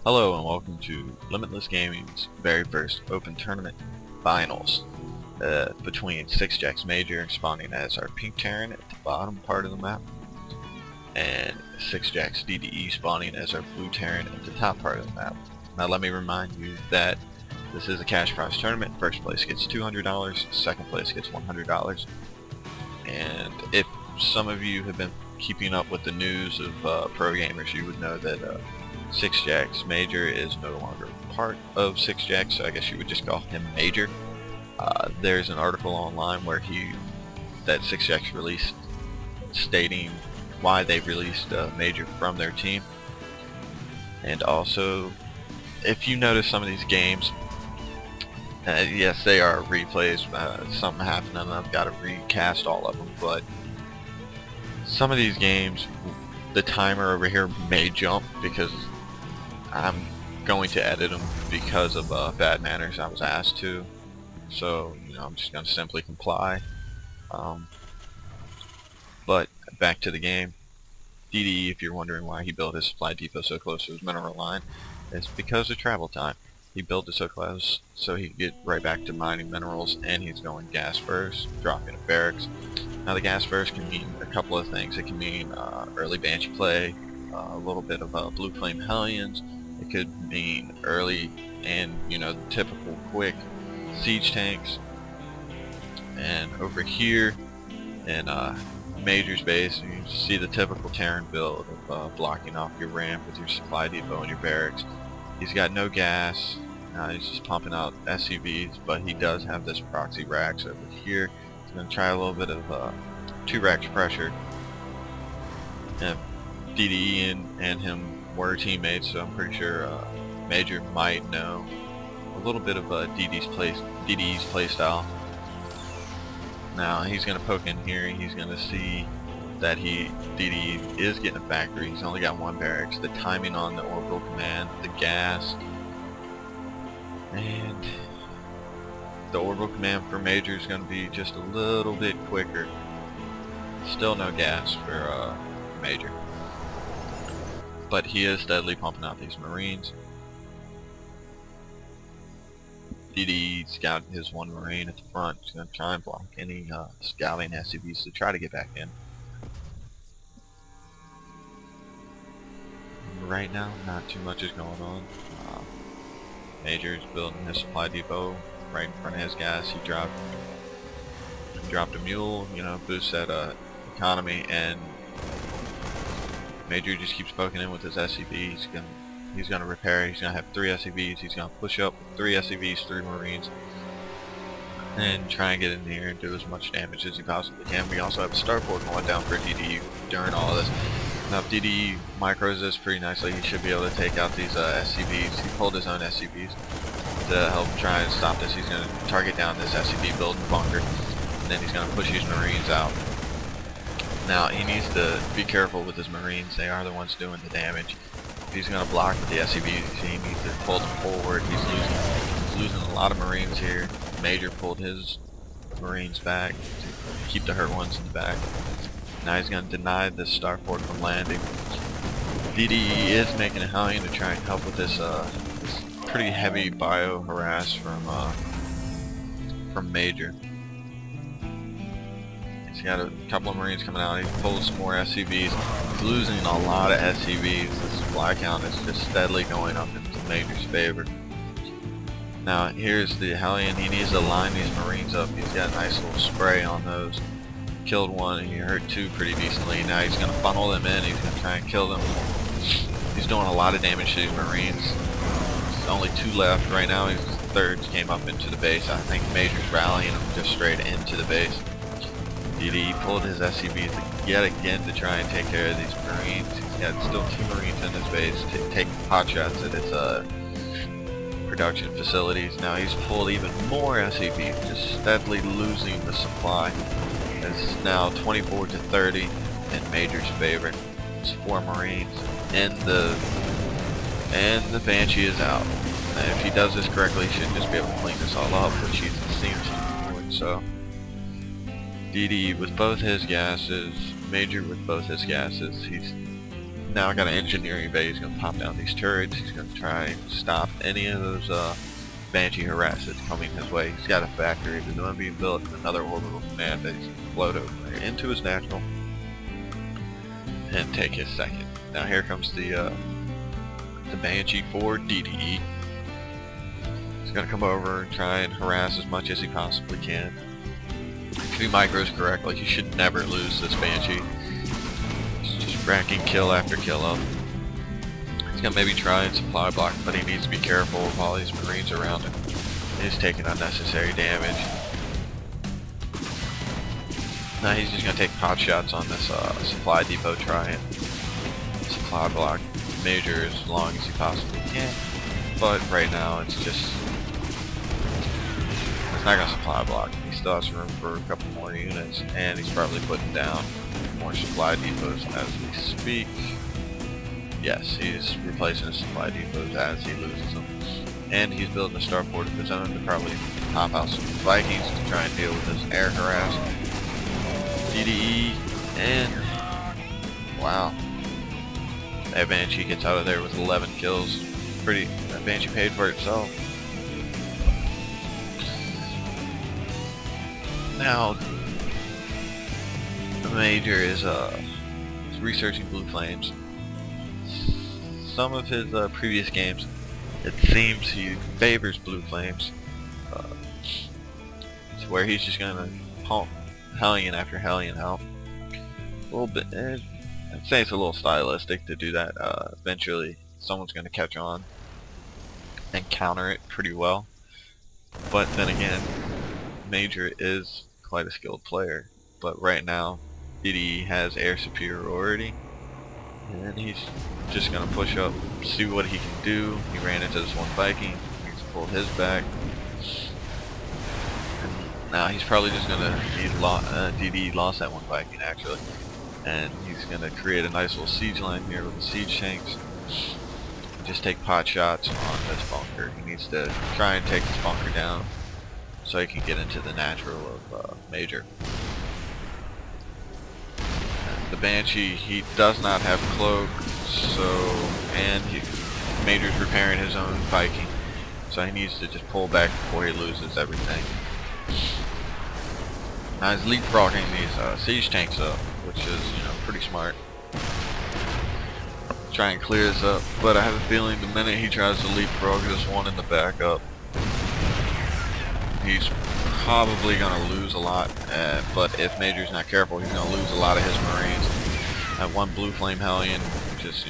Hello and welcome to Limitless Gaming's very first open tournament finals between sixjaxMajOr spawning as our pink Terran at the bottom part of the map and sixjaxDDE spawning as our blue Terran at the top part of the map. Now let me remind you that this is a cash prize tournament. First place gets $200, second place gets $100, and if some of you have been keeping up with the news of pro gamers, you would know that sixjaxMajOr is no longer part of sixjax, so I guess you would just call him Major. There's an article online where that sixjax released stating why they released Major from their team. And also, if you notice some of these games, yes, they are replays. Something happened and I've got to recast all of them, but some of these games, the timer over here may jump because I'm going to edit them because of bad manners I was asked to. So, I'm just going to simply comply. But back to the game. DDE, if you're wondering why he built his supply depot so close to his mineral line, it's because of travel time. He built it so close so he could get right back to mining minerals, and he's going gas first, dropping a barracks. Now the gas first can mean a couple of things. It can mean early Banshee play, a little bit of Blue Flame Hellions. It could mean early and the typical quick siege tanks. And over here in Major's base, you see the typical Terran build of blocking off your ramp with your supply depot and your barracks. He's got no gas. He's just pumping out SCVs, but he does have this proxy racks over here. He's going to try a little bit of 2 racks pressure. And DDE and him were teammates, so I'm pretty sure Major might know a little bit of DDE's play style. Now he's going to poke in here. He's going to see that DDE is getting a factory. He's only got 1 barracks. The timing on the orbital command, the gas, and the orbital command for Major is going to be just a little bit quicker. Still no gas for Major, but he is steadily pumping out these Marines. DDE's got his 1 Marine at the front. He's going to try and block any scouting SCVs to try to get back in. Right now, not too much is going on. Major's building his supply depot right in front of his gas. He dropped a mule, boosts that economy, and Major just keeps poking in with his SCV. He's gonna repair. He's gonna have 3 SCVs. He's gonna push up with 3 SCVs, 3 Marines, and try and get in here and do as much damage as he possibly can. We also have a starport going down for DDE during all of this. Now if DDE micros this pretty nicely, he should be able to take out these SCVs. He pulled his own SCVs to help try and stop this. He's going to target down this SCV building bunker, and then he's going to push these Marines out. Now he needs to be careful with his Marines. They are the ones doing the damage. If he's going to block with the SCVs, he needs to pull them forward. He's losing a lot of Marines here. Major pulled his Marines back to keep the hurt ones in the back. Now he's going to deny this starport from landing. DDE is making a Hellion to try and help with this pretty heavy bio harass from Major. He's got a couple of Marines coming out. He pulls some more SCVs. He's losing a lot of SCVs. This supply count is just steadily going up into Major's favor. Now here's the Hellion. He needs to line these Marines up. He's got a nice little spray on those. Killed 1 and he hurt 2 pretty decently. Now he's going to funnel them in. He's going to try and kill them. He's doing a lot of damage to these Marines. There's only 2 left right now. His thirds came up into the base. I think Major's rallying them just straight into the base. DDE pulled his SCVs yet again to try and take care of these Marines. He's got still 2 Marines in his base taking pot shots at his production facilities. Now he's pulled even more SCVs, just steadily losing the supply. It's now 24 to 30 in Major's favor. It's 4 Marines, and the Banshee is out. And if he does this correctly, he should just be able to clean this all up, which he seems to be doing so. DDE with both his gases, Major with both his gases. He's now got an engineering bay. He's going to pop down these turrets. He's going to try and stop any of those Banshee harass that's coming his way. He's got a factory that's going to be built in another orbital command base. Float over there into his natural and take his second. Now here comes the Banshee for DDE. He's going to come over and try and harass as much as he possibly can. If he micros correctly, he should never lose this Banshee. He's just racking kill after kill up. He's going to maybe try and supply block, but he needs to be careful of all these Marines around him. He's taking unnecessary damage. Now he's just going to take pot shots on this supply depot, try and supply block Major as long as he possibly can. But right now it's not going to supply block. He still has room for a couple more units, and he's probably putting down more supply depots as we speak. Yes, he's replacing his supply depots as he loses them. And he's building a starport of his own to probably pop out some Vikings to try and deal with this air harass. DDE, and wow. That Banshee gets out of there with 11 kills. That Banshee paid for itself. Now, the Major is researching blue flames. Some of his previous games, it seems he favors blue flames. It's where he's just gonna pump Hellion after Hellion out. A little bit. I'd say it's a little stylistic to do that. Eventually, someone's gonna catch on and counter it pretty well. But then again, Major is quite a skilled player, but right now DDE has air superiority, and he's just gonna push up, see what he can do. He ran into this one Viking, he's pulled his back, and now he's probably just gonna DDE lost that one Viking actually, and he's gonna create a nice little siege line here with the siege tanks. Just take pot shots on this bunker. He needs to try and take this bunker down so he can get into the natural of Major. The Banshee, he does not have cloak, and Major's repairing his own Viking, so he needs to just pull back before he loses everything. Now he's leapfrogging these siege tanks up, which is pretty smart. Try and clear this up, but I have a feeling the minute he tries to leapfrog this one in the backup, he's probably going to lose a lot, but if Major's not careful, he's going to lose a lot of his Marines. That one blue flame Hellion, just,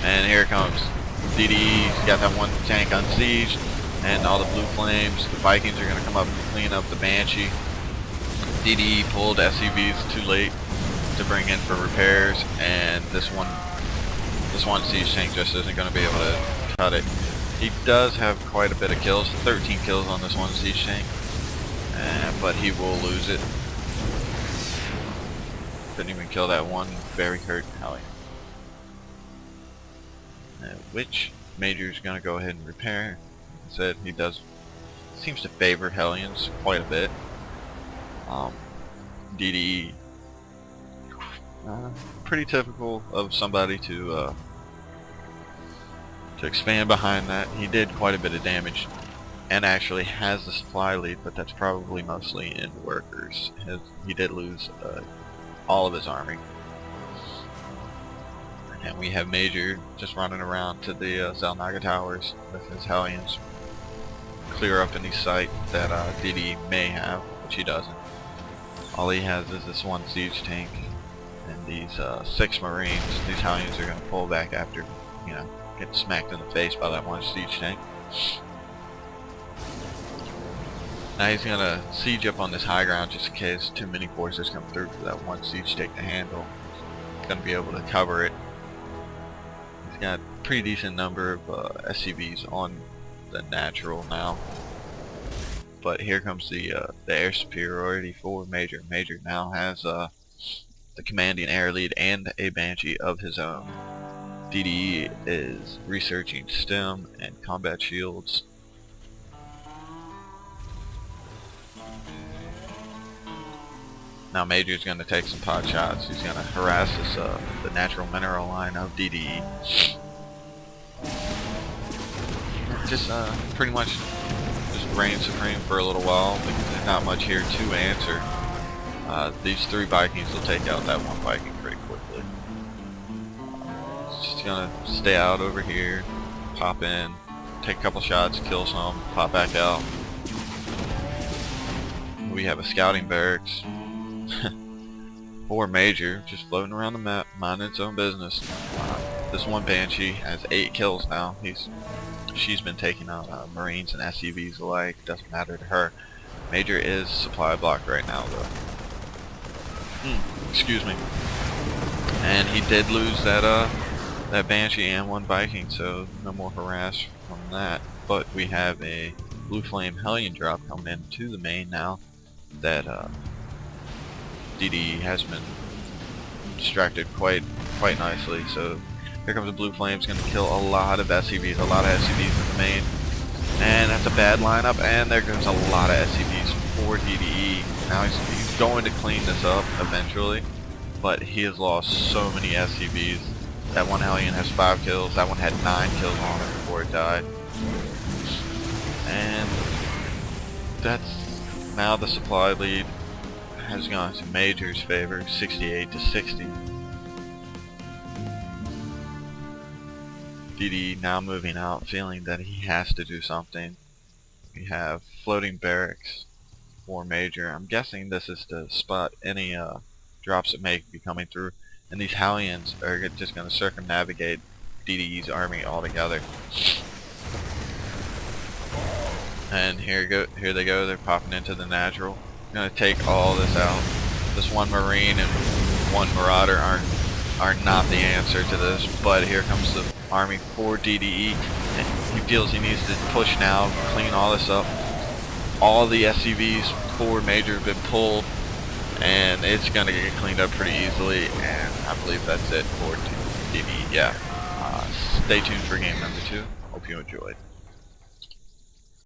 And here comes DDE, he's got that one tank unsieged, and all the blue flames. The Vikings are going to come up and clean up the Banshee. DDE pulled SCVs too late to bring in for repairs, and this one siege tank just isn't going to be able to cut it. He does have quite a bit of kills, 13 kills on this one siege tank, but he will lose it. Couldn't even kill that one very hurt Hellion. Which Major's going to go ahead and repair. Like I said, he seems to favor Hellions quite a bit. DDE, pretty typical of somebody to expand behind that. He did quite a bit of damage and actually has the supply lead, but that's probably mostly in workers. He did lose all of his army. And we have Major just running around to the Zelnaga towers with his Hellions. Clear up any site that DDE may have, which he doesn't. All he has is this one siege tank and these 6 Marines. These Hellions are going to pull back after, get smacked in the face by that one siege tank. Now he's going to siege up on this high ground just in case too many forces come through for that one siege tank to handle. He's going to be able to cover it. He's got a pretty decent number of SCVs on the natural now. But here comes the air superiority for Major. Major now has the commanding air lead and a Banshee of his own. DDE is researching STEM and combat shields. Now Major's going to take some pot shots. He's going to harass this, the natural mineral line of DDE. Just pretty much just reign supreme for a little while. There's not much here to answer. These 3 Vikings will take out that 1 Viking pretty quickly. Just gonna stay out over here, pop in, take a couple shots, kill some, pop back out. We have a scouting barracks. Or Major, just floating around the map, minding its own business. This 1 Banshee has 8 kills now. She's been taking out Marines and SCVs alike. Doesn't matter to her. Major is supply blocked right now, though. Excuse me. And he did lose that Banshee and 1 Viking, so no more harass from that. But we have a Blue Flame Hellion drop coming into the main now that DDE has been distracted quite nicely. So here comes the Blue Flames, going to kill a lot of SCVs, in the main. And that's a bad lineup, and there goes a lot of SCVs for DDE. Now he's going to clean this up eventually, but he has lost so many SCVs. That 1 Hellion has 5 kills, that one had 9 kills on it before it died. And that's now the supply lead has gone to Major's favor, 68-60. DDE now moving out, feeling that he has to do something. We have floating barracks for Major. I'm guessing this is to spot any drops that may be coming through, and these Hellions are just going to circumnavigate DDE's army altogether. And here they go. They're popping into the natural. Going to take all this out. This 1 Marine and 1 Marauder are not the answer to this, but here comes the army for DDE, and he feels he needs to push now, clean all this up. All the SCVs for Major have been pulled, and it's going to get cleaned up pretty easily, and I believe that's it for DDE. Yeah. Stay tuned for game number 2. Hope you enjoyed.